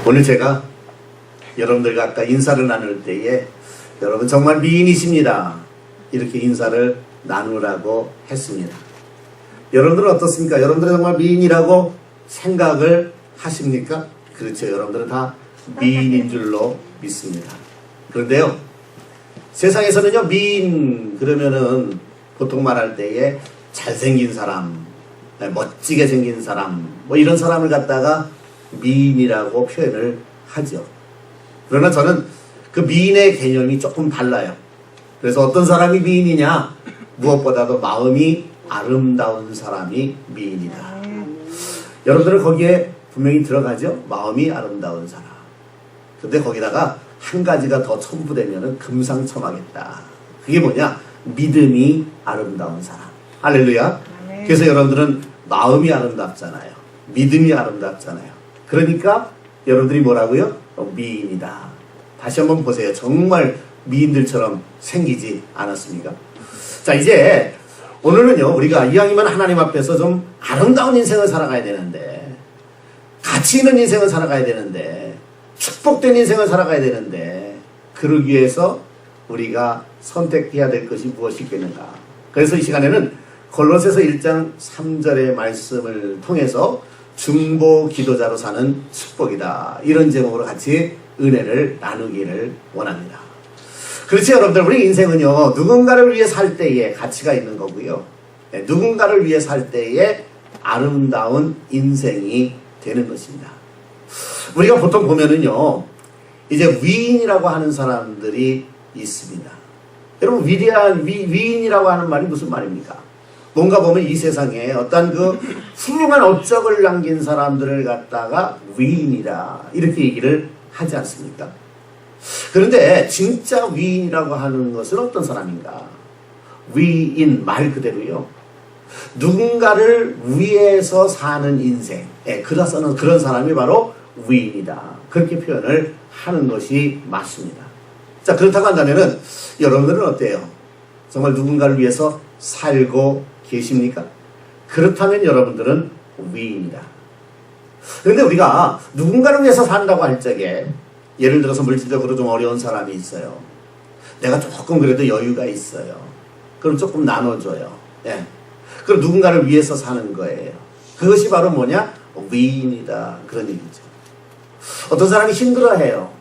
오늘 제가 여러분들과 아까 인사를 나눌 때에 여러분 정말 미인이십니다, 이렇게 인사를 나누라고 했습니다. 여러분들은 어떻습니까? 여러분들은 정말 미인이라고 생각을 하십니까? 그렇죠. 여러분들은 다 미인인 줄로 믿습니다. 그런데요, 세상에서는요, 미인 그러면은 보통 말할 때에 잘생긴 사람, 멋지게 생긴 사람, 뭐 이런 사람을 갖다가 미인이라고 표현을 하죠. 그러나 저는 그 미인의 개념이 조금 달라요. 그래서 어떤 사람이 미인이냐? 무엇보다도 마음이 아름다운 사람이 미인이다. 여러분들은 거기에 분명히 들어가죠? 마음이 아름다운 사람. 근데 거기다가 한 가지가 더 첨부되면은 금상첨화겠다. 그게 뭐냐? 믿음이 아름다운 사람. 할렐루야. 그래서 여러분들은 마음이 아름답잖아요. 믿음이 아름답잖아요. 그러니까 여러분들이 뭐라고요? 미인이다. 다시 한번 보세요. 정말 미인들처럼 생기지 않았습니까? 자, 이제 오늘은요, 우리가 이왕이면 하나님 앞에서 좀 아름다운 인생을 살아가야 되는데, 가치 있는 인생을 살아가야 되는데, 축복된 인생을 살아가야 되는데, 그러기 위해서 우리가 선택해야 될 것이 무엇이 있겠는가. 그래서 이 시간에는 골로새서 1장 3절의 말씀을 통해서 중보 기도자로 사는 축복이다, 이런 제목으로 같이 은혜를 나누기를 원합니다. 그렇지, 여러분들, 우리 인생은요, 누군가를 위해 살 때에 가치가 있는 거고요, 누군가를 위해 살 때에 아름다운 인생이 되는 것입니다. 우리가 보통 보면은요, 이제 위인이라고 하는 사람들이 있습니다. 여러분, 위대한 위인이라고 하는 말이 무슨 말입니까? 뭔가 보면 이 세상에 어떤 그 훌륭한 업적을 남긴 사람들을 갖다가 위인이다, 이렇게 얘기를 하지 않습니까? 그런데 진짜 위인이라고 하는 것은 어떤 사람인가? 위인 말 그대로요, 누군가를 위해서 사는 인생, 그래서는 그런 사람이 바로 위인이다, 그렇게 표현을 하는 것이 맞습니다. 자, 그렇다고 한다면은 여러분들은 어때요? 정말 누군가를 위해서 살고 계십니까? 그렇다면 여러분들은 위인이다. 그런데 우리가 누군가를 위해서 산다고 할 적에, 예를 들어서 물질적으로 좀 어려운 사람이 있어요. 내가 조금 그래도 여유가 있어요. 그럼 조금 나눠줘요. 예. 그럼 누군가를 위해서 사는 거예요. 그것이 바로 뭐냐? 위인이다, 그런 얘기죠. 어떤 사람이 힘들어해요.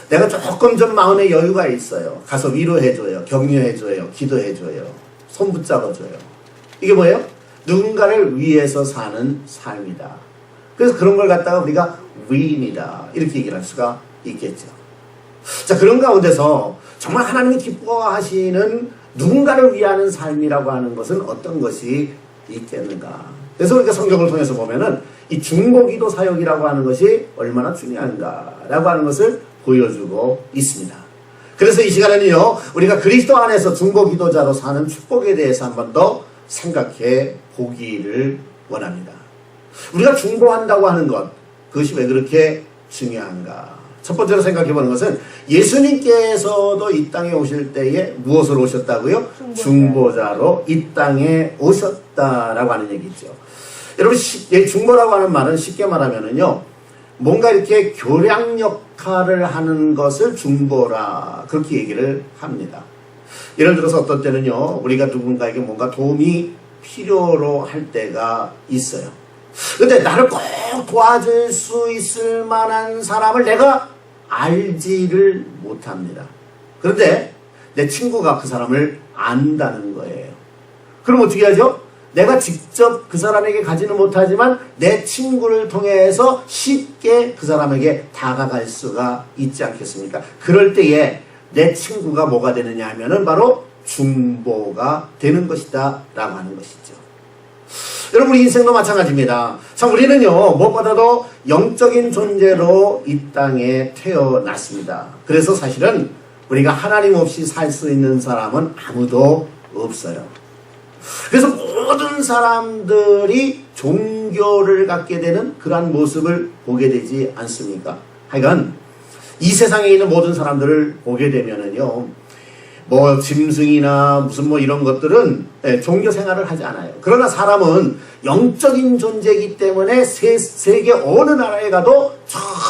내가 조금 좀 마음에 여유가 있어요. 가서 위로해줘요. 격려해줘요. 기도해줘요. 손 붙잡아줘요. 이게 뭐예요? 누군가를 위해서 사는 삶이다. 그래서 그런 걸 갖다가 우리가 위인이다, 이렇게 얘기를 할 수가 있겠죠. 자, 그런 가운데서 정말 하나님이 기뻐하시는 누군가를 위하는 삶이라고 하는 것은 어떤 것이 있겠는가. 그래서 우리가 성경을 통해서 보면은 이 중보기도 사역이라고 하는 것이 얼마나 중요한가라고 하는 것을 보여주고 있습니다. 그래서 이 시간에는요, 우리가 그리스도 안에서 중보기도자로 사는 축복에 대해서 한 번 더 생각해 보기를 원합니다. 우리가 중보한다고 하는 것, 그것이 왜 그렇게 중요한가? 첫 번째로 생각해 보는 것은 예수님께서도 이 땅에 오실 때에 무엇으로 오셨다고요? 중보자로 이 땅에 오셨다라고 하는 얘기죠. 여러분, 중보라고 하는 말은 쉽게 말하면은요, 뭔가 이렇게 교량 역할을 하는 것을 중보라, 그렇게 얘기를 합니다. 예를 들어서 어떤 때는요, 우리가 누군가에게 뭔가 도움이 필요로 할 때가 있어요. 근데 나를 꼭 도와줄 수 있을 만한 사람을 내가 알지를 못합니다. 그런데 내 친구가 그 사람을 안다는 거예요. 그럼 어떻게 하죠? 내가 직접 그 사람에게 가지는 못하지만 내 친구를 통해서 쉽게 그 사람에게 다가갈 수가 있지 않겠습니까? 그럴 때에 내 친구가 뭐가 되느냐 하면은 바로 중보가 되는 것이다 라고 하는 것이죠. 여러분, 우리 인생도 마찬가지입니다. 참, 우리는요, 무엇보다도 영적인 존재로 이 땅에 태어났습니다. 그래서 사실은 우리가 하나님 없이 살 수 있는 사람은 아무도 없어요. 그래서 모든 사람들이 종교를 갖게 되는 그러한 모습을 보게 되지 않습니까? 하여간 이 세상에 있는 모든 사람들을 보게 되면은요, 뭐 짐승이나 무슨 뭐 이런 것들은 종교 생활을 하지 않아요. 그러나 사람은 영적인 존재이기 때문에 세계 어느 나라에 가도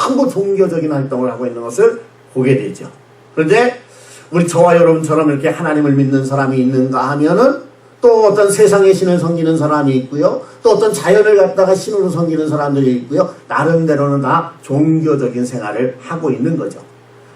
전부 종교적인 활동을 하고 있는 것을 보게 되죠. 그런데 우리 저와 여러분처럼 이렇게 하나님을 믿는 사람이 있는가 하면은 또 어떤 세상의 신을 섬기는 사람이 있고요. 또 어떤 자연을 갖다가 신으로 섬기는 사람들이 있고요. 나름대로는 다 종교적인 생활을 하고 있는 거죠.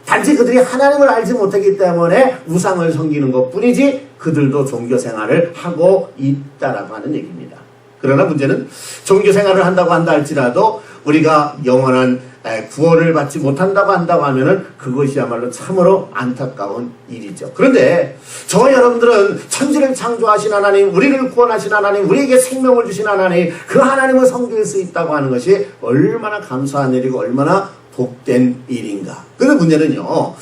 단지 그들이 하나님을 알지 못하기 때문에 우상을 섬기는 것뿐이지 그들도 종교 생활을 하고 있다라고 하는 얘기입니다. 그러나 문제는 종교 생활을 한다고 한다 할지라도 우리가 영원한 구원을 받지 못한다고 한다고 하면은 그것이야말로 참으로 안타까운 일이죠. 그런데 저와 여러분들은 천지를 창조하신 하나님, 우리를 구원하신 하나님, 우리에게 생명을 주신 하나님, 그 하나님을 섬길 수 있다고 하는 것이 얼마나 감사한 일이고 얼마나 복된 일인가. 그런데 문제는요,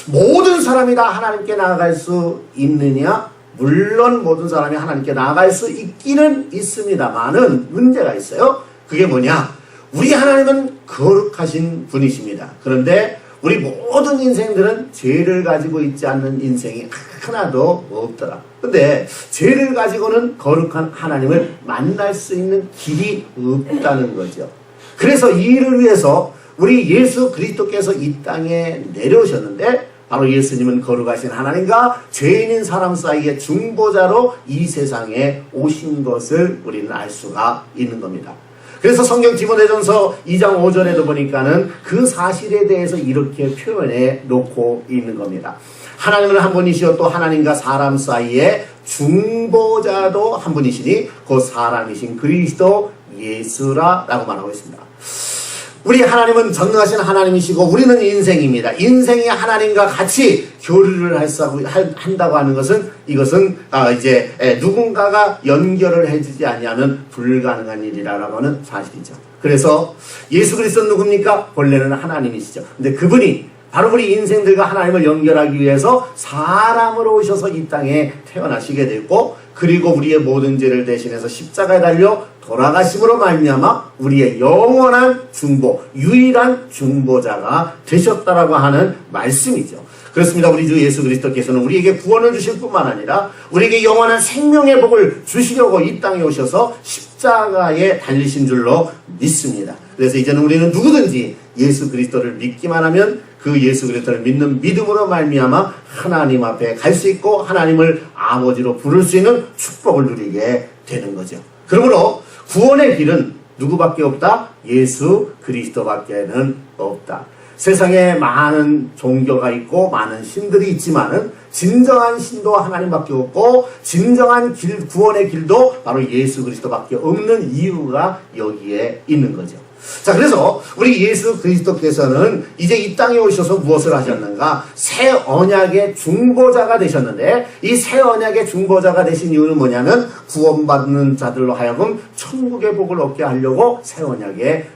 모든 사람이 다 하나님께 나아갈 수 있느냐? 물론 모든 사람이 하나님께 나아갈 수 있기는 있습니다만은 문제가 있어요. 그게 뭐냐? 우리 하나님은 거룩하신 분이십니다. 그런데 우리 모든 인생들은 죄를 가지고 있지 않는 인생이 하나도 없더라. 근데 죄를 가지고는 거룩한 하나님을 만날 수 있는 길이 없다는 거죠. 그래서 이 일을 위해서 우리 예수 그리스도께서 이 땅에 내려오셨는데 바로 예수님은 거룩하신 하나님과 죄인인 사람 사이의 중보자로 이 세상에 오신 것을 우리는 알 수가 있는 겁니다. 그래서 성경 디모데전서 2장 5절에도 보니까는 그 사실에 대해서 이렇게 표현해 놓고 있는 겁니다. 하나님은 한 분이시요 또 하나님과 사람 사이의 중보자도 한 분이시니 곧 사람이신 그리스도 예수라라고 말하고 있습니다. 우리 하나님은 전능하신 하나님이시고 우리는 인생입니다. 인생이 하나님과 같이 교류를 한다고 하는 것은 이것은 이제 누군가가 연결을 해주지 아니하면 불가능한 일이라고 하는 사실이죠. 그래서 예수 그리스도는 누굽니까? 본래는 하나님이시죠. 근데 그분이 바로 우리 인생들과 하나님을 연결하기 위해서 사람으로 오셔서 이 땅에 태어나시게 됐고 그리고 우리의 모든 죄를 대신해서 십자가에 달려 돌아가심으로 말미암아 우리의 영원한 중보, 유일한 중보자가 되셨다라고 하는 말씀이죠. 그렇습니다. 우리 주 예수 그리스도께서는 우리에게 구원을 주실 뿐만 아니라 우리에게 영원한 생명의 복을 주시려고 이 땅에 오셔서 십자가에 달리신 줄로 믿습니다. 그래서 이제는 우리는 누구든지 예수 그리스도를 믿기만 하면 그 예수 그리스도를 믿는 믿음으로 말미암아 하나님 앞에 갈 수 있고 하나님을 아버지로 부를 수 있는 축복을 누리게 되는 거죠. 그러므로 구원의 길은 누구밖에 없다? 예수 그리스도밖에는 없다. 세상에 많은 종교가 있고 많은 신들이 있지만은 진정한 신도 하나님밖에 없고 진정한 길, 구원의 길도 바로 예수 그리스도밖에 없는 이유가 여기에 있는 거죠. 자, 그래서 우리 예수 그리스도께서는 이제 이 땅에 오셔서 무엇을 하셨는가? 새 언약의 중보자가 되셨는데 이 새 언약의 중보자가 되신 이유는 뭐냐면 구원받는 자들로 하여금 천국의 복을 얻게 하려고 새 언약의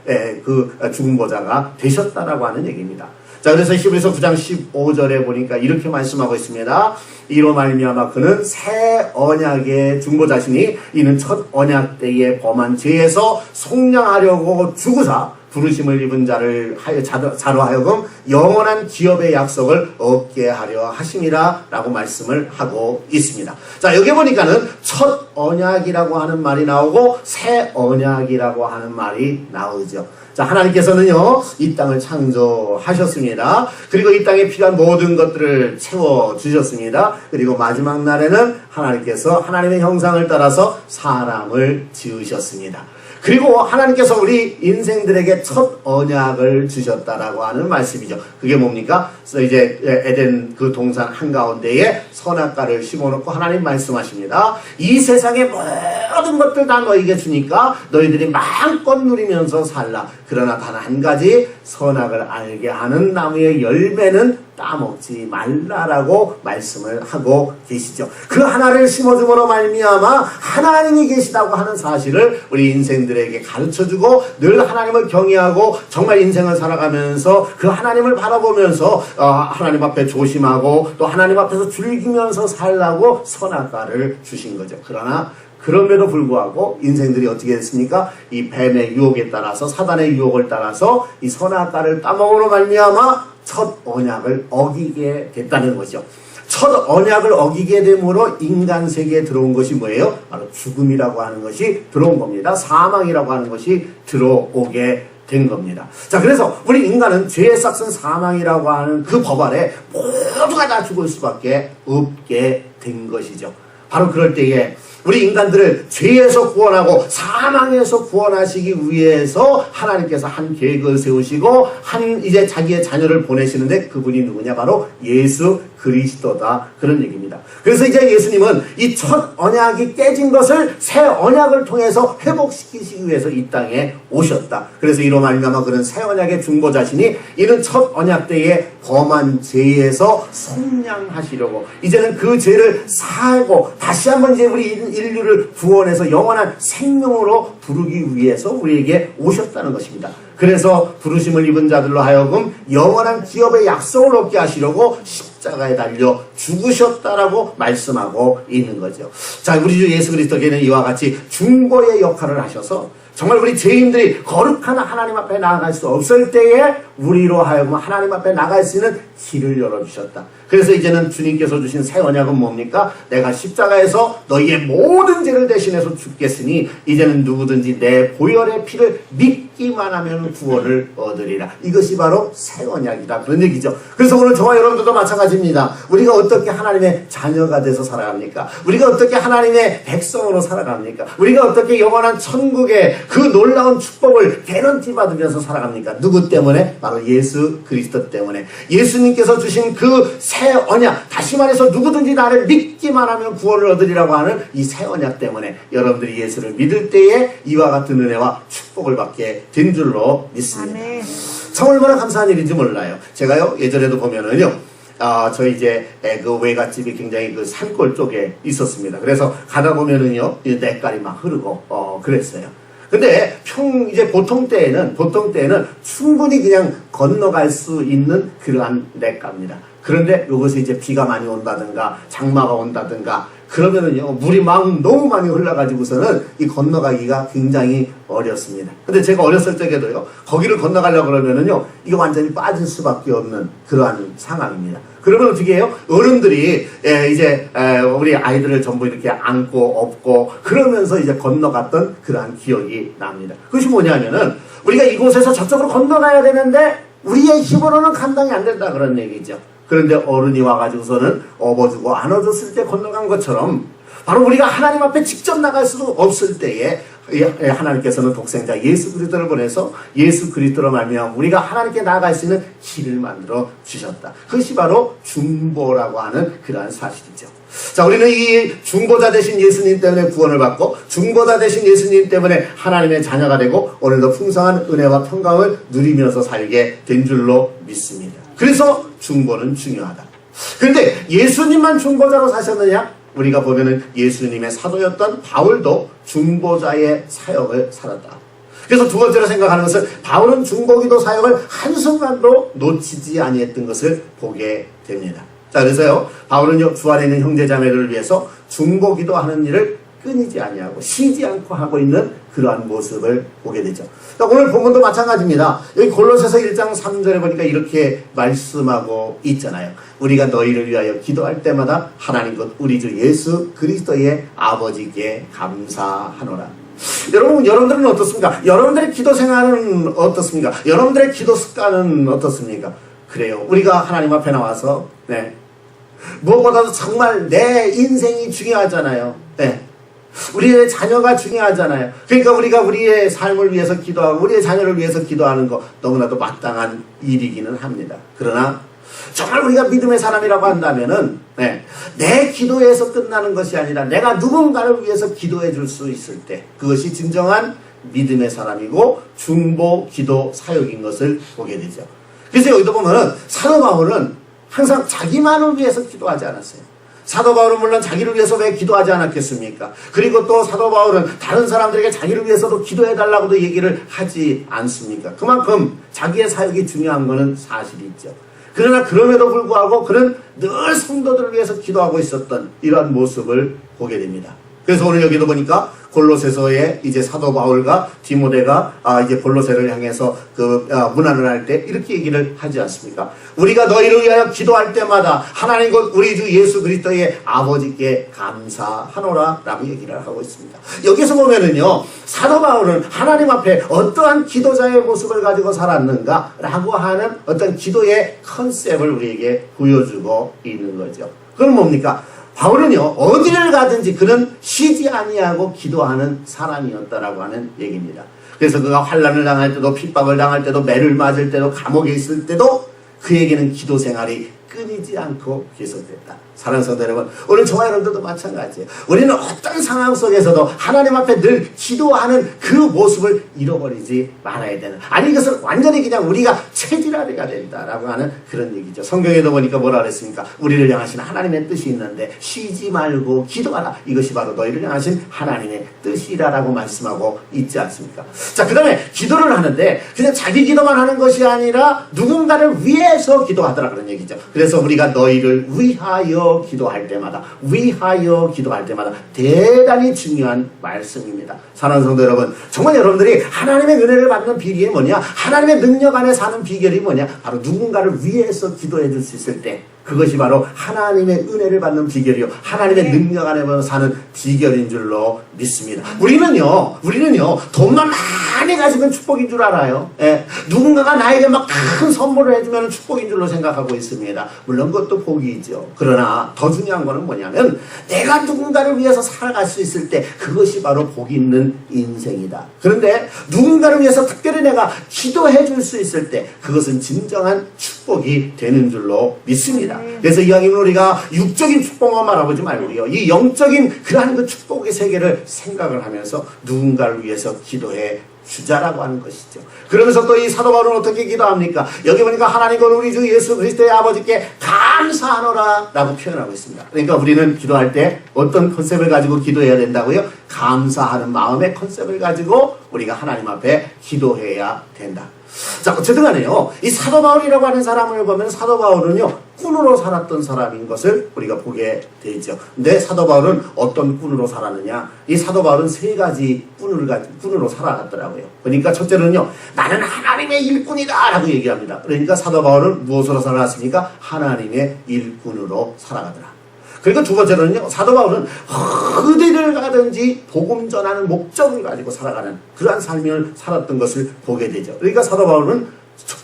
그 중보자가 되셨다라고 하는 얘기입니다. 자, 그래서 히브리서 9장 15절에 보니까 이렇게 말씀하고 있습니다. 이로 말미암아 그는 새 언약의 중보자시니 이는 첫 언약 때에 범한 죄에서 속량하려고 죽으사 부르심을 입은 자로 하여금 영원한 기업의 약속을 얻게 하려 하심이라 라고 말씀을 하고 있습니다. 자, 여기 보니까는 첫 언약이라고 하는 말이 나오고 새 언약이라고 하는 말이 나오죠. 자, 하나님께서는요, 이 땅을 창조하셨습니다. 그리고 이 땅에 필요한 모든 것들을 채워주셨습니다. 그리고 마지막 날에는 하나님께서 하나님의 형상을 따라서 사람을 지으셨습니다. 그리고 하나님께서 우리 인생들에게 첫 언약을 주셨다라고 하는 말씀이죠. 그게 뭡니까? 그래서 이제 에덴 그 동산 한가운데에 선악과를 심어놓고 하나님 말씀하십니다. 이 세상의 모든 것들 다 너에게 주니까 너희들이 마음껏 누리면서 살라. 그러나 단 한 가지 선악을 알게 하는 나무의 열매는 따먹지 말라라고 말씀을 하고 계시죠. 그 하나를 심어줌으로 말미암아 하나님이 계시다고 하는 사실을 우리 인생들에게 가르쳐주고 늘 하나님을 경외하고 정말 인생을 살아가면서 그 하나님을 바라보면서 하나님 앞에 조심하고 또 하나님 앞에서 즐기면서 살라고 선악과를 주신 거죠. 그러나 그럼에도 불구하고 인생들이 어떻게 됐습니까? 이 뱀의 유혹에 따라서 사단의 유혹을 따라서 이 선악과를 따먹으로 말미암아 첫 언약을 어기게 됐다는 거죠. 첫 언약을 어기게 됨으로 인간 세계에 들어온 것이 뭐예요? 바로 죽음이라고 하는 것이 들어온 겁니다. 사망이라고 하는 것이 들어오게 된 겁니다. 자, 그래서 우리 인간은 죄의 싹은 사망이라고 하는 그 법 아래 모두가 다 죽을 수밖에 없게 된 것이죠. 바로 그럴 때에 우리 인간들을 죄에서 구원하고 사망에서 구원하시기 위해서 하나님께서 한 계획을 세우시고 이제 자기의 자녀를 보내시는데 그분이 누구냐? 바로 예수 그리스도다. 그런 얘기입니다. 그래서 이제 예수님은 이 첫 언약이 깨진 것을 새 언약을 통해서 회복시키시기 위해서 이 땅에 오셨다. 그래서 이로 말미암아 그런 새 언약의 중보자시니 이는 첫 언약 때에 범한 죄에서 속량하시려고 이제는 그 죄를 사하고 다시 한번 이제 우리 인류를 구원해서 영원한 생명으로 부르기 위해서 우리에게 오셨다는 것입니다. 그래서 부르심을 입은 자들로 하여금 영원한 기업의 약속을 얻게 하시려고 십자가에 달려 죽으셨다라고 말씀하고 있는 거죠. 자, 우리 주 예수 그리스도께는 이와 같이 중보의 역할을 하셔서 정말 우리 죄인들이 거룩한 하나님 앞에 나아갈 수 없을 때에 우리로 하여금 하나님 앞에 나갈 수 있는 길을 열어주셨다. 그래서 이제는 주님께서 주신 새 언약은 뭡니까? 내가 십자가에서 너희의 모든 죄를 대신해서 죽겠으니 이제는 누구든지 내 보혈의 피를 믿기만 하면 구원을 얻으리라. 이것이 바로 새 언약이다. 그런 얘기죠. 그래서 오늘 저와 여러분들도 마찬가지입니다. 우리가 어떻게 하나님의 자녀가 돼서 살아갑니까? 우리가 어떻게 하나님의 백성으로 살아갑니까? 우리가 어떻게 영원한 천국의 그 놀라운 축복을 개런티 받으면서 살아갑니까? 누구 때문에? 바로 예수 그리스도 때문에. 예수님께서 주신 그 새 언약, 다시 말해서 누구든지 나를 믿기만 하면 구원을 얻으리라고 하는 이 새 언약 때문에 여러분들이 예수를 믿을 때에 이와 같은 은혜와 축복을 받게 된 줄로 믿습니다. 아멘. 참 얼마나 감사한 일인지 몰라요. 제가요 예전에도 보면은요 저희 이제 그 외갓집이 굉장히 그 산골 쪽에 있었습니다. 그래서 가다 보면은요 냇가리 막 흐르고 그랬어요. 근데 이제 보통 때에는 충분히 그냥 건너갈 수 있는 그러한 냇가입니다. 그런데 이것이 이제 비가 많이 온다든가 장마가 온다든가 그러면은요 물이 막 너무 많이 흘러가지고서는 이 건너가기가 굉장히 어렵습니다. 근데 제가 어렸을 적에도요 거기를 건너가려고 그러면은요 이거 완전히 빠질 수밖에 없는 그러한 상황입니다. 그러면 어떻게 해요? 어른들이 이제 우리 아이들을 전부 이렇게 안고 업고 그러면서 이제 건너갔던 그러한 기억이 납니다. 그것이 뭐냐면은 우리가 이곳에서 저쪽으로 건너가야 되는데 우리의 힘으로는 감당이 안 된다 그런 얘기죠. 그런데 어른이 와가지고서는 업어주고 안아줬을 때 건너간 것처럼 바로 우리가 하나님 앞에 직접 나갈 수도 없을 때에 하나님께서는 독생자 예수 그리스도를 보내서 예수 그리스도로 말미암아 우리가 하나님께 나아갈 수 있는 길을 만들어 주셨다. 그것이 바로 중보라고 하는 그러한 사실이죠. 자, 우리는 이 중보자 되신 예수님 때문에 구원을 받고 중보자 되신 예수님 때문에 하나님의 자녀가 되고 오늘도 풍성한 은혜와 평강을 누리면서 살게 된 줄로 믿습니다. 그래서 중보는 중요하다. 그런데 예수님만 중보자로 사셨느냐? 우리가 보면은 예수님의 사도였던 바울도 중보자의 사역을 살았다. 그래서 두 번째로 생각하는 것은 바울은 중보기도 사역을 한순간도 놓치지 아니했던 것을 보게 됩니다. 자, 그래서요 바울은요 주 안에 있는 형제자매들을 위해서 중보기도 하는 일을 끊이지 아니하고 쉬지 않고 하고 있는 그러한 모습을 보게 되죠. 오늘 본문도 마찬가지입니다. 여기 골로새서 1장 3절에 보니까 이렇게 말씀하고 있잖아요. 우리가 너희를 위하여 기도할 때마다 하나님 곧 우리 주 예수 그리스도의 아버지께 감사하노라. 여러분들은 어떻습니까? 여러분들의 기도 생활은 어떻습니까? 여러분들의 기도 습관은 어떻습니까? 그래요. 우리가 하나님 앞에 나와서 무엇보다도 정말 내 인생이 중요하잖아요. 우리의 자녀가 중요하잖아요. 그러니까 우리가 우리의 삶을 위해서 기도하고 우리의 자녀를 위해서 기도하는 거 너무나도 마땅한 일이기는 합니다. 그러나 정말 우리가 믿음의 사람이라고 한다면은 내 기도에서 끝나는 것이 아니라 내가 누군가를 위해서 기도해 줄 수 있을 때 그것이 진정한 믿음의 사람이고 중보 기도 사역인 것을 보게 되죠. 그래서 여기도 보면은 사도 바울은 항상 자기만을 위해서 기도하지 않았어요. 사도 바울은 물론 자기를 위해서 왜 기도하지 않았겠습니까? 그리고 또 사도 바울은 다른 사람들에게 자기를 위해서도 기도해달라고도 얘기를 하지 않습니까? 그만큼 자기의 사역이 중요한 것은 사실이죠. 그러나 그럼에도 불구하고 그는 늘 성도들을 위해서 기도하고 있었던 이러한 모습을 보게 됩니다. 그래서 오늘 여기도 보니까 골로새서에 이제 사도 바울과 디모데가 이제 골로새를 향해서 문안을 할 때 이렇게 얘기를 하지 않습니까? 우리가 너희를 위하여 기도할 때마다 하나님 곧 우리 주 예수 그리스도의 아버지께 감사하노라 라고 얘기를 하고 있습니다. 여기서 보면은요, 사도 바울은 하나님 앞에 어떠한 기도자의 모습을 가지고 살았는가 라고 하는 어떤 기도의 컨셉을 우리에게 보여주고 있는 거죠. 그건 뭡니까? 바울은요, 어디를 가든지 그는 쉬지 아니하고 기도하는 사람이었다라고 하는 얘기입니다. 그래서 그가 환난을 당할 때도, 핍박을 당할 때도, 매를 맞을 때도, 감옥에 있을 때도 그에게는 기도 생활이 끊이지 않고 계속됐다. 사랑하는 성도 여러분, 오늘 저와 여러분들도 마찬가지예요. 우리는 어떤 상황 속에서도 하나님 앞에 늘 기도하는 그 모습을 잃어버리지 말아야 되는, 아니 이것은 완전히 그냥 우리가 체질화가 된다라고 하는 그런 얘기죠. 성경에도 보니까 뭐라 그랬습니까? 우리를 향하신 하나님의 뜻이 있는데 쉬지 말고 기도하라. 이것이 바로 너희를 향하신 하나님의 뜻이라라고 말씀하고 있지 않습니까? 자, 그 다음에 기도를 하는데 그냥 자기 기도만 하는 것이 아니라 누군가를 위해서 기도하더라 그런 얘기죠. 그래서 우리가 너희를 위하여 기도할 때마다, 위하여 기도할 때마다 대단히 중요한 말씀입니다. 사랑하는 성도 여러분, 정말 여러분들이 하나님의 은혜를 받는 비결이 뭐냐? 하나님의 능력 안에 사는 비결이 뭐냐? 바로 누군가를 위해서 기도해 줄 수 있을 때, 그것이 바로 하나님의 은혜를 받는 비결이요, 하나님의 능력 안에 사는 비결인 줄로 믿습니다. 우리는요 돈만 많이 가지면 축복인 줄 알아요. 예, 누군가가 나에게 막 큰 선물을 해주면 축복인 줄로 생각하고 있습니다. 물론 그것도 복이죠. 그러나 더 중요한 거는 뭐냐면 내가 누군가를 위해서 살아갈 수 있을 때 그것이 바로 복 있는 인생이다. 그런데 누군가를 위해서 특별히 내가 기도해 줄 수 있을 때 그것은 진정한 축복이 되는 줄로 믿습니다. 그래서 이왕이면 우리가 육적인 축복만 말아보지 말고요, 이 영적인 그러한 그 축복의 세계를 생각을 하면서 누군가를 위해서 기도해 주자라고 하는 것이죠. 그러면서 또 이 사도 바울은 어떻게 기도합니까? 여기 보니까 하나님과 우리 주 예수 그리스도의 아버지께 감사하노라 라고 표현하고 있습니다. 그러니까 우리는 기도할 때 어떤 컨셉을 가지고 기도해야 된다고요? 감사하는 마음의 컨셉을 가지고 우리가 하나님 앞에 기도해야 된다. 자, 어쨌든 간에요, 이 사도 바울이라고 하는 사람을 보면 사도 바울은요, 꾼으로 살았던 사람인 것을 우리가 보게 되죠. 근데 사도 바울은 어떤 꾼으로 살았느냐? 이 사도 바울은 세 가지 꾼으로 살아갔더라고요. 그러니까 첫째는요, 나는 하나님의 일꾼이다 라고 얘기합니다. 그러니까 사도 바울은 무엇으로 살아갔습니까? 하나님의 일꾼으로 살아가더라. 그리고 두 번째로는요, 사도 바울은 어디를 가든지 복음 전하는 목적을 가지고 살아가는 그러한 삶을 살았던 것을 보게 되죠. 그러니까 사도 바울은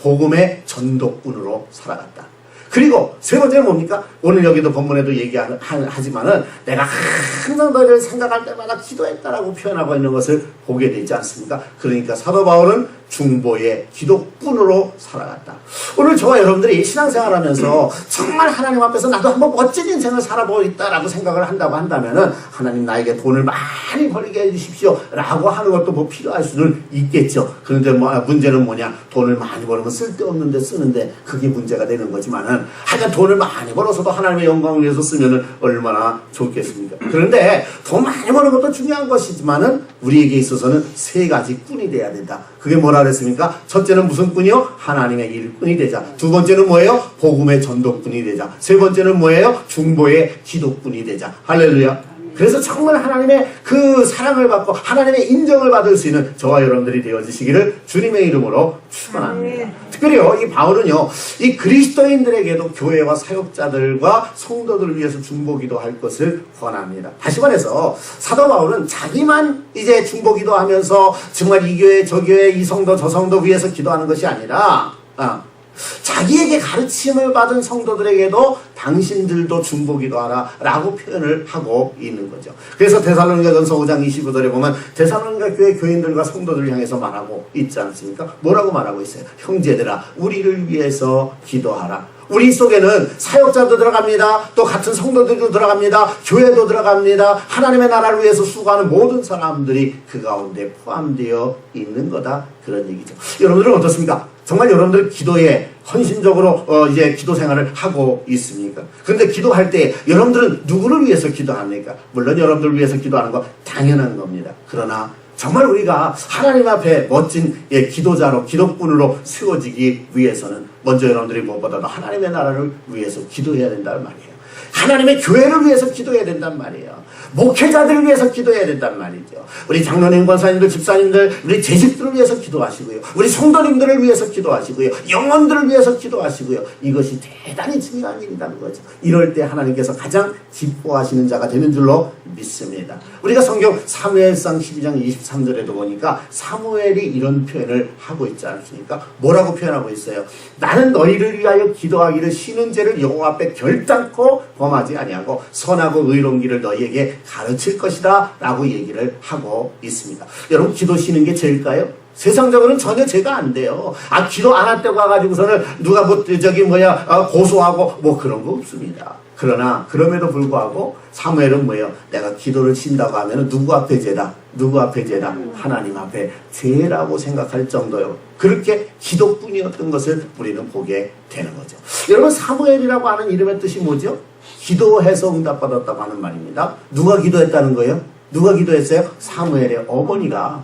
복음의 전도꾼으로 살아갔다. 그리고 세 번째는 뭡니까? 오늘 여기도 본문에도 얘기하지만은 내가 항상 너희를 생각할 때마다 기도했다라고 표현하고 있는 것을 보게 되지 않습니까? 그러니까 사도 바울은 중보의 기도꾼으로 살아갔다. 오늘 저와 여러분들이 신앙생활 하면서 정말 하나님 앞에서 나도 한번 멋진 인생을 살아보겠다라고 생각을 한다고 한다면은 하나님 나에게 돈을 많이 벌게 해주십시오 라고 하는 것도 뭐 필요할 수는 있겠죠. 그런데 문제는 뭐냐? 돈을 많이 벌으면 쓸데없는 데 쓰는데 그게 문제가 되는 거지만은 하여간 돈을 많이 벌어서도 하나님의 영광을 위해서 쓰면은 얼마나 좋겠습니까? 그런데 돈 많이 버는 것도 중요한 것이지만은 우리에게 있어서는 세 가지 꾼이 돼야 된다. 그게 뭐라 그랬습니까? 첫째는 무슨 꾼이요? 하나님의 일꾼이 되자. 두 번째는 뭐예요? 복음의 전도꾼이 되자. 세 번째는 뭐예요? 중보의 기도꾼이 되자. 할렐루야. 그래서 정말 하나님의 그 사랑을 받고 하나님의 인정을 받을 수 있는 저와 여러분들이 되어주시기를 주님의 이름으로 축원합니다. 특별히요, 이 바울은요, 이 그리스도인들에게도 교회와 사역자들과 성도들을 위해서 중보기도 할 것을 권합니다. 다시 말해서 사도 바울은 자기만 이제 중보기도 하면서 정말 이 교회 저 교회 이 성도 저 성도 위해서 기도하는 것이 아니라 자기에게 가르침을 받은 성도들에게도 당신들도 중보기도 하라 라고 표현을 하고 있는 거죠. 그래서 데살로니가전서 5장 25절에 보면 데살로니가 교회 교인들과 성도들을 향해서 말하고 있지 않습니까? 뭐라고 말하고 있어요? 형제들아, 우리를 위해서 기도하라. 우리 속에는 사역자도 들어갑니다. 또 같은 성도들도 들어갑니다. 교회도 들어갑니다. 하나님의 나라를 위해서 수고하는 모든 사람들이 그 가운데 포함되어 있는 거다. 그런 얘기죠. 여러분들은 어떻습니까? 정말 여러분들 기도에 헌신적으로 이제 기도 생활을 하고 있습니까? 그런데 기도할 때 여러분들은 누구를 위해서 기도합니까? 물론 여러분들을 위해서 기도하는 거 당연한 겁니다. 그러나 정말 우리가 하나님 앞에 멋진 기도자로, 기도꾼으로 세워지기 위해서는 먼저 여러분들이 무엇보다도 하나님의 나라를 위해서 기도해야 된다는 말이에요. 하나님의 교회를 위해서 기도해야 된단 말이에요. 목회자들을 위해서 기도해야 된단 말이죠. 우리 장로님, 권사님들, 집사님들, 우리 재직들을 위해서 기도하시고요. 우리 성도님들을 위해서 기도하시고요. 영혼들을 위해서 기도하시고요. 이것이 대단히 중요한 일이라는 거죠. 이럴 때 하나님께서 가장 기뻐하시는 자가 되는 줄로 믿습니다. 우리가 성경 사무엘상 12장 23절에도 보니까 사무엘이 이런 표현을 하고 있지 않습니까? 뭐라고 표현하고 있어요? 나는 너희를 위하여 기도하기를 쉬는 죄를 여호와 앞에 결단코 범하지 아니하고 선하고 의로운 길을 너희에게 가르칠 것이다 라고 얘기를 하고 있습니다. 여러분, 기도 쉬는 게 죄일까요? 세상적으로는 전혀 죄가 안 돼요. 기도 안 할 때 가가지고서는 누가 고소하고 뭐 그런 거 없습니다. 그러나 그럼에도 불구하고 사무엘은 뭐예요? 내가 기도를 쉰다고 하면 누구 앞에 죄다? 누구 앞에 죄다? 하나님 앞에 죄라고 생각할 정도요. 그렇게 기도뿐이었던 것을 우리는 보게 되는 거죠. 여러분, 사무엘이라고 하는 이름의 뜻이 뭐죠? 기도해서 응답받았다고 하는 말입니다. 누가 기도했다는 거예요? 누가 기도했어요? 사무엘의 어머니가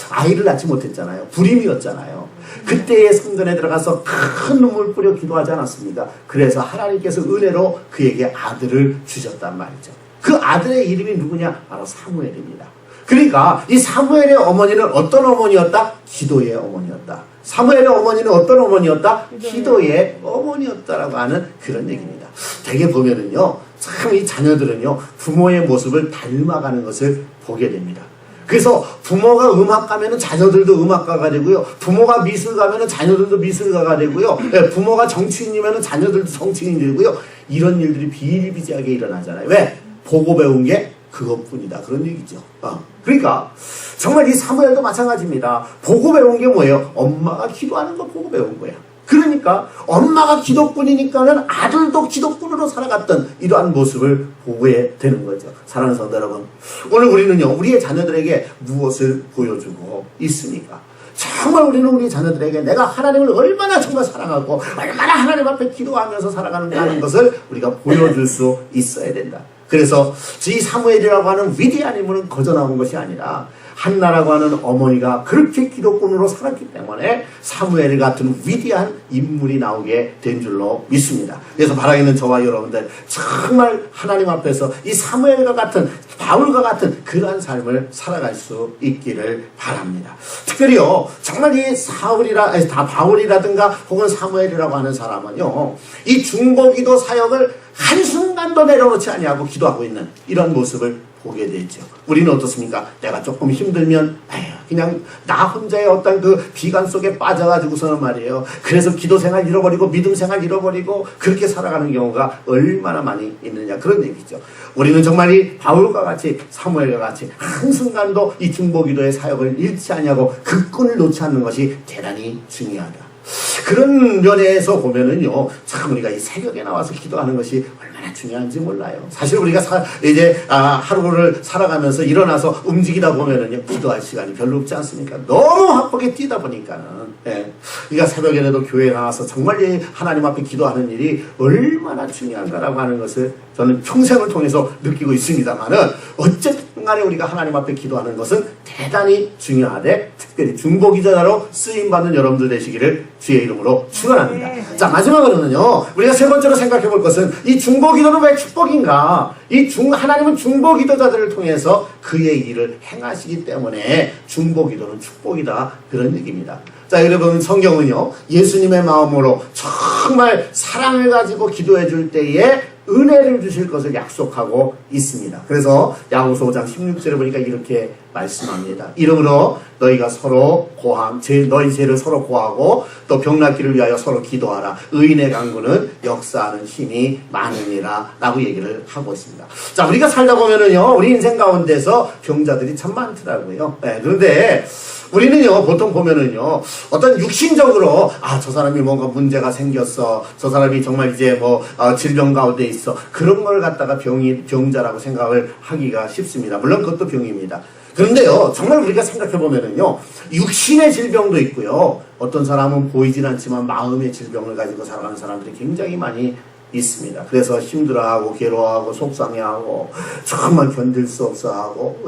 아이를 낳지 못했잖아요. 불임이었잖아요. 그때의 성전에 들어가서 큰 눈물 뿌려 기도하지 않았습니까? 그래서 하나님께서 은혜로 그에게 아들을 주셨단 말이죠. 그 아들의 이름이 누구냐? 바로 사무엘입니다. 그러니까 이 사무엘의 어머니는 어떤 어머니였다? 기도의 어머니였다. 사무엘의 어머니는 어떤 어머니였다? 기도의 어머니였다라고 하는 그런 얘기입니다. 대개 보면은요, 참 이 자녀들은요, 부모의 모습을 닮아가는 것을 보게 됩니다. 그래서 부모가 음악가면은 자녀들도 음악가가 되고요. 부모가 미술가면은 자녀들도 미술가가 되고요. 부모가 정치인이면은 자녀들도 정치인이 되고요. 이런 일들이 비일비재하게 일어나잖아요. 왜? 보고 배운 게 그것뿐이다. 그런 얘기죠. 그러니까 정말 이 사무엘도 마찬가지입니다. 보고 배운 게 뭐예요? 엄마가 기도하는 거 보고 배운 거예요. 그러니까 엄마가 기도꾼이니까는 아들도 기도꾼으로 살아갔던 이러한 모습을 보게 되는 거죠. 사랑하는 성도 여러분, 오늘 우리는요, 우리의 자녀들에게 무엇을 보여주고 있습니까? 정말 우리는 우리 자녀들에게 내가 하나님을 얼마나 정말 사랑하고 얼마나 하나님 앞에 기도하면서 살아가는가 하는 것을 우리가 보여줄 수 있어야 된다. 그래서 이 사무엘이라고 하는 위대한 인물은 거저 나온 것이 아니라 한나라고 하는 어머니가 그렇게 기도꾼으로 살았기 때문에 사무엘 같은 위대한 인물이 나오게 된 줄로 믿습니다. 그래서 바라기는 저와 여러분들 정말 하나님 앞에서 이 사무엘과 같은, 바울과 같은 그러한 삶을 살아갈 수 있기를 바랍니다. 특별히요, 정말 이 바울이라든가 혹은 사무엘이라고 하는 사람은요, 이 중보기도 사역을 한순간도 내려놓지 아니하고 기도하고 있는 이런 모습을 보게 되죠. 우리는 어떻습니까? 내가 조금 힘들면 그냥 나 혼자의 어떤 그 비관 속에 빠져가지고서는 말이에요. 그래서 기도 생활 잃어버리고 믿음 생활 잃어버리고 그렇게 살아가는 경우가 얼마나 많이 있느냐, 그런 얘기죠. 우리는 정말 이 바울과 같이 사무엘과 같이 한순간도 이 중보기도의 사역을 잃지 않냐고 그 끈을 놓지 않는 것이 대단히 중요하다. 그런 면에서 보면은요, 참 우리가 이 새벽에 나와서 기도하는 것이 얼마나 중요한지 몰라요. 사실 우리가 하루를 살아가면서 일어나서 움직이다 보면은요, 기도할 시간이 별로 없지 않습니까? 너무 바쁘게 뛰다 보니까는. 그러니까 새벽에라도 교회에 나와서 정말 하나님 앞에 기도하는 일이 얼마나 중요한가라고 하는 것을 저는 평생을 통해서 느끼고 있습니다만은, 어쨌든 간에 우리가 하나님 앞에 기도하는 것은 대단히 중요하되, 특별히 중보기도자로 쓰임받는 여러분들 되시기를 주의 이름으로 축원합니다. 자, 마지막으로는요, 우리가 세 번째로 생각해 볼 것은 이 중보기도는 왜 축복인가? 하나님은 중보기도자들을 통해서 그의 일을 행하시기 때문에 중보기도는 축복이다, 그런 얘기입니다. 자, 여러분, 성경은요, 예수님의 마음으로 정말 사랑을 가지고 기도해 줄 때에 은혜를 주실 것을 약속하고 있습니다. 그래서 야고보서 5장 16절에 보니까 이렇게 말씀합니다. 이러므로 너희가 서로 너희 죄를 서로 고하고 또 병낫기를 위하여 서로 기도하라. 의인의 간구는 역사하는 힘이 많으니라 라고 얘기를 하고 있습니다. 자, 우리가 살다 보면은요, 우리 인생 가운데서 병자들이 참 많더라고요. 그런데 우리는요, 보통 보면은요, 어떤 육신적으로, 저 사람이 뭔가 문제가 생겼어. 저 사람이 정말 이제 질병 가운데 있어. 그런 걸 갖다가 병자라고 생각을 하기가 쉽습니다. 물론 그것도 병입니다. 그런데요, 정말 우리가 생각해보면은요, 육신의 질병도 있고요, 어떤 사람은 보이진 않지만 마음의 질병을 가지고 살아가는 사람들이 굉장히 많이 있습니다. 그래서 힘들어하고, 괴로워하고, 속상해하고, 정말 견딜 수 없어하고,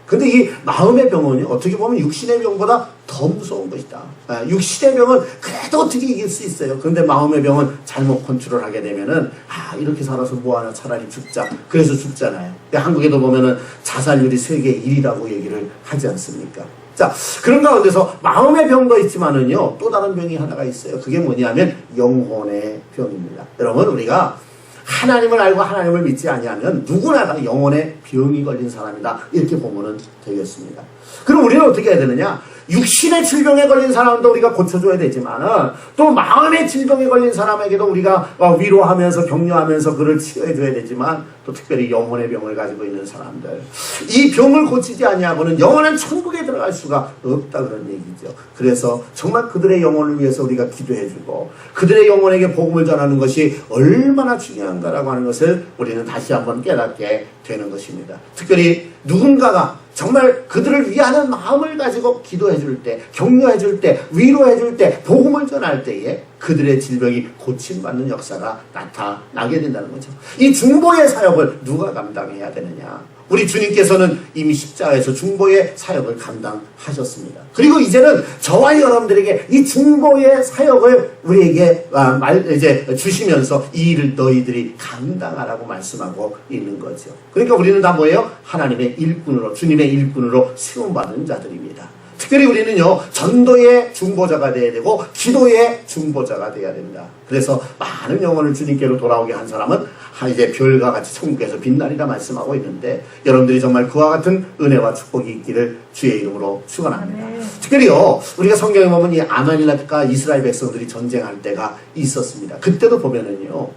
근데 이 마음의 병은요, 어떻게 보면 육신의 병보다 더 무서운 것이다. 육신의 병은 그래도 어떻게 이길 수 있어요. 그런데 마음의 병은 잘못 컨트롤하게 되면은 이렇게 살아서 뭐하나 차라리 죽자. 그래서 죽잖아요. 한국에도 보면은 자살률이 세계 1위라고 얘기를 하지 않습니까? 자, 그런 가운데서 마음의 병도 있지만은요, 또 다른 병이 하나가 있어요. 그게 뭐냐면 영혼의 병입니다. 여러분, 우리가 하나님을 알고 하나님을 믿지 아니하면 누구나 다 영혼의 병이 걸린 사람이다. 이렇게 보면 되겠습니다. 그럼 우리는 어떻게 해야 되느냐? 육신의 질병에 걸린 사람도 우리가 고쳐줘야 되지만은 또 마음의 질병에 걸린 사람에게도 우리가 위로하면서 격려하면서 그를 치료해줘야 되지만 또 특별히 영혼의 병을 가지고 있는 사람들, 이 병을 고치지 아니하고는 영원한 천국에 들어갈 수가 없다, 그런 얘기죠. 그래서 정말 그들의 영혼을 위해서 우리가 기도해주고 그들의 영혼에게 복음을 전하는 것이 얼마나 중요한가라고 하는 것을 우리는 다시 한번 깨닫게 되는 것입니다. 특별히 누군가가 정말 그들을 위하는 마음을 가지고 기도해줄 때, 격려해줄 때, 위로해줄 때, 복음을 전할 때에 그들의 질병이 고침받는 역사가 나타나게 된다는 거죠. 이 중보의 사역을 누가 감당해야 되느냐? 우리 주님께서는 이미 십자가에서 중보의 사역을 감당하셨습니다. 그리고 이제는 저와 여러분들에게 이 중보의 사역을 우리에게 이제 주시면서 이 일을 너희들이 감당하라고 말씀하고 있는 거죠. 그러니까 우리는 다 뭐예요? 하나님의 일꾼으로, 주님의 일꾼으로 세움받은 자들입니다. 특별히 우리는요, 전도의 중보자가 되어야 되고 기도의 중보자가 되어야 됩니다. 그래서 많은 영혼을 주님께로 돌아오게 한 사람은 이제 별과 같이 천국에서 빛나리라 말씀하고 있는데, 여러분들이 정말 그와 같은 은혜와 축복이 있기를 주의 이름으로 축원합니다. 특별히요, 우리가 성경에 보면 이 아말렉과 이스라엘 백성들이 전쟁할 때가 있었습니다. 그때도 보면은요,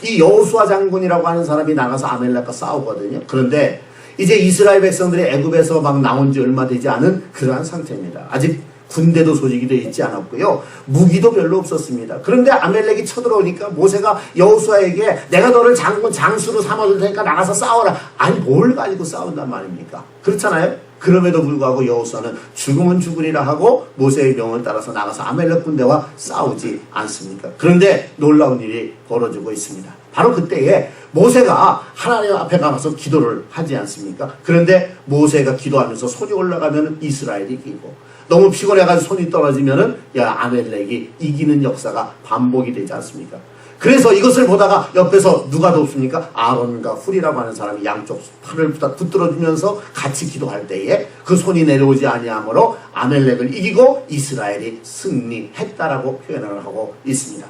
이 여호수아 장군이라고 하는 사람이 나가서 아말렉과 싸우거든요. 그런데 이제 이스라엘 백성들이 애굽에서 막 나온 지 얼마 되지 않은 그러한 상태입니다. 아직 군대도 소집이 되어 있지 않았고요. 무기도 별로 없었습니다. 그런데 아멜렉이 쳐들어오니까 모세가 여호수아에게 내가 너를 장수로 삼아줄 테니까 나가서 싸워라. 아니, 뭘 가지고 싸운단 말입니까? 그렇잖아요. 그럼에도 불구하고 여호수아는 죽으면 죽으리라 하고 모세의 명을 따라서 나가서 아멜렉 군대와 싸우지 않습니까? 그런데 놀라운 일이 벌어지고 있습니다. 바로 그때에 모세가 하나님 앞에 가서 기도를 하지 않습니까? 그런데 모세가 기도하면서 손이 올라가면 이스라엘이 이기고, 너무 피곤해가지고 손이 떨어지면은 아멜렉이 이기는 역사가 반복이 되지 않습니까? 그래서 이것을 보다가 옆에서 누가 돕습니까? 아론과 훌이라고 하는 사람이 양쪽 팔을 붙들어주면서 같이 기도할 때에 그 손이 내려오지 아니하므로 아멜렉을 이기고 이스라엘이 승리했다라고 표현을 하고 있습니다.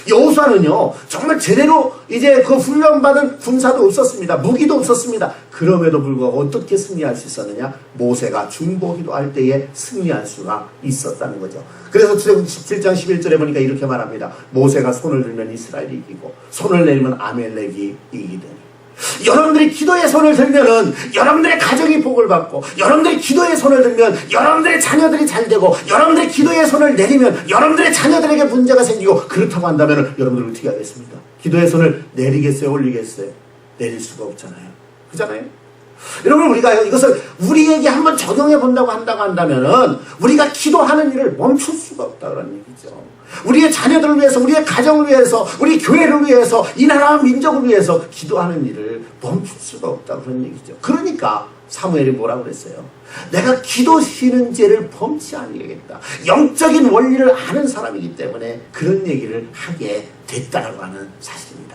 여호수아는요, 정말 제대로 이제 그 훈련받은 군사도 없었습니다. 무기도 없었습니다. 그럼에도 불구하고 어떻게 승리할 수 있었느냐? 모세가 중보기도 할 때에 승리할 수가 있었다는 거죠. 그래서 출애굽기 17장 11절에 보니까 이렇게 말합니다. 모세가 손을 들면 이스라엘이 이기고 손을 내리면 아멜렉이 이기더니. 여러분들이 기도의 손을 들면은 여러분들의 가정이 복을 받고, 여러분들이 기도의 손을 들면 여러분들의 자녀들이 잘 되고, 여러분들이 기도의 손을 내리면 여러분들의 자녀들에게 문제가 생기고, 그렇다고 한다면 여러분들 어떻게 하겠습니까? 기도의 손을 내리겠어요? 올리겠어요? 내릴 수가 없잖아요. 그렇잖아요? 여러분, 우리가 이것을 우리에게 한번 적용해 본다고 한다면은 우리가 기도하는 일을 멈출 수가 없다, 그런 얘기죠. 우리의 자녀들을 위해서, 우리의 가정을 위해서, 우리 교회를 위해서, 이 나라와 민족을 위해서 기도하는 일을 멈출 수가 없다, 그런 얘기죠. 그러니까 사무엘이 뭐라고 그랬어요? 내가 기도시는 죄를 범치 아니하겠다. 영적인 원리를 아는 사람이기 때문에 그런 얘기를 하게 됐다라고 하는 사실입니다.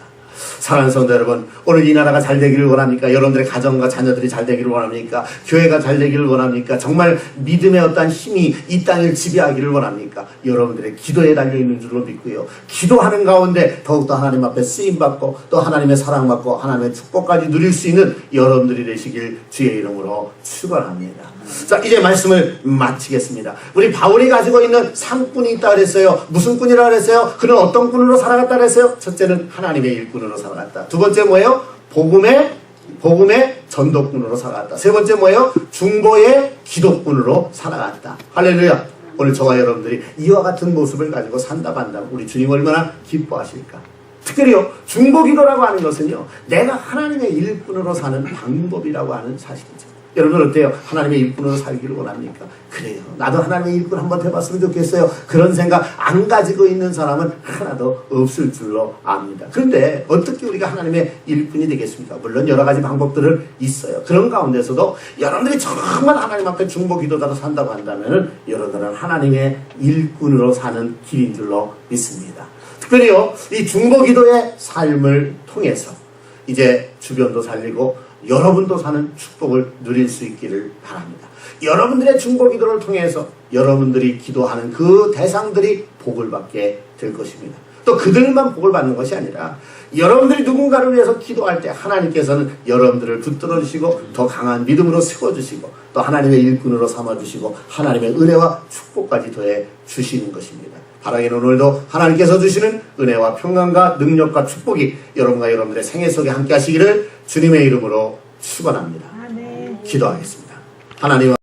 사랑하는 성도 여러분, 오늘 이 나라가 잘 되기를 원합니까? 여러분들의 가정과 자녀들이 잘 되기를 원합니까? 교회가 잘 되기를 원합니까? 정말 믿음의 어떤 힘이 이 땅을 지배하기를 원합니까? 여러분들의 기도에 달려있는 줄로 믿고요, 기도하는 가운데 더욱더 하나님 앞에 쓰임받고 또 하나님의 사랑받고 하나님의 축복까지 누릴 수 있는 여러분들이 되시길 주의 이름으로 축원합니다. 자, 이제 말씀을 마치겠습니다. 우리 바울이 가지고 있는 상꾼이 있다 그랬어요. 무슨 꾼이라 그랬어요? 그는 어떤 꾼으로 살아갔다 그랬어요? 첫째는 하나님의 일꾼으로 살아갔다. 두 번째 뭐예요? 복음의 전도꾼으로 살아갔다. 세 번째 뭐예요? 중보의 기도꾼으로 살아갔다. 할렐루야. 오늘 저와 여러분들이 이와 같은 모습을 가지고 산다고 한다면 우리 주님 얼마나 기뻐하실까? 특별히요, 중보기도라고 하는 것은요, 내가 하나님의 일꾼으로 사는 방법이라고 하는 사실이죠. 여러분 어때요? 하나님의 일꾼으로 살기를 원합니까? 그래요. 나도 하나님의 일꾼 한번 해봤으면 좋겠어요. 그런 생각 안 가지고 있는 사람은 하나도 없을 줄로 압니다. 그런데 어떻게 우리가 하나님의 일꾼이 되겠습니까? 물론 여러 가지 방법들은 있어요. 그런 가운데서도 여러분들이 정말 하나님 앞에 중보 기도자로 산다고 한다면 여러분들은 하나님의 일꾼으로 사는 길인 줄로 믿습니다. 특별히요, 이 중보 기도의 삶을 통해서 이제 주변도 살리고 여러분도 사는 축복을 누릴 수 있기를 바랍니다. 여러분들의 중보 기도를 통해서 여러분들이 기도하는 그 대상들이 복을 받게 될 것입니다. 또 그들만 복을 받는 것이 아니라 여러분들이 누군가를 위해서 기도할 때 하나님께서는 여러분들을 붙들어 주시고 더 강한 믿음으로 세워주시고 또 하나님의 일꾼으로 삼아주시고 하나님의 은혜와 축복까지 더해 주시는 것입니다. 바라기는 오늘도 하나님께서 주시는 은혜와 평강과 능력과 축복이 여러분과 여러분들의 생애 속에 함께 하시기를 주님의 이름으로 축원합니다. 기도하겠습니다. 하나님